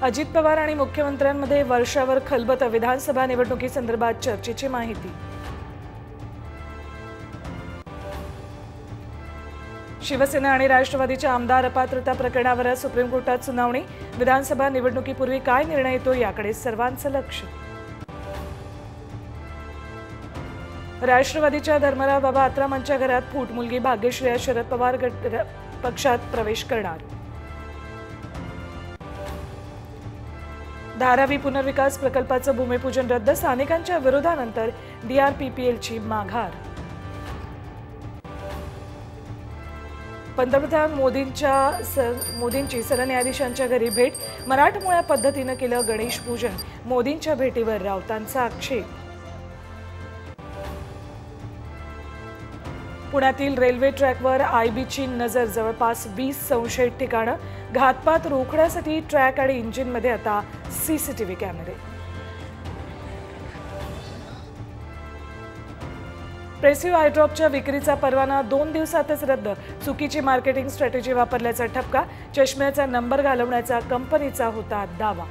अजित पवार आणि मुख्यमंत्र्यांमध्ये वर्षावर खलबत, विधानसभा निवडणुकीसंदर्भात चर्चेची माहिती। शिवसेना आणि राष्ट्रवादीच्या आमदार अपात्रता प्रकरणावर सुप्रीम कोर्टात सुनावणी। विधानसभा निवडणुकीपूर्वी काय निर्णय येतो याकडे सर्वांचं लक्ष। राष्ट्रवादीच्या धर्मराव बाबा आत्रामांच्या घरात फूट, मुलगी भाग्यश्री शरद पवार पक्षात प्रवेश करणार। धारावी पुनर्विकास प्रकल्पाचं भूमिपूजन रद्द, स्थानिकांच्या विरोधानंतर DRPPLची माघार। पंतप्रधान मोदींची सरन्यायाधीशांच्या घरी भेट, मराठमोळ्या पद्धतीनं केलं गणेश पूजन। मोदींच्या भेटीवर राऊतांचा आक्षेप। पुण्यातील रेल्वे ट्रॅकवर IBची नजर, जवळपास 20 संशयित ठिकाणं। घातपात रोखण्यासाठी ट्रॅक आणि इंजिनमध्ये आता CCTV कॅमेरे। प्रेसिव्ह आय ड्रॉपच्या विक्रीचा परवाना 2 दिवसातच रद्द, चुकीची मार्केटिंग स्ट्रॅटेजी वापरल्याचा ठपका। चष्म्याचा नंबर घालवण्याचा कंपनीचा होता दावा।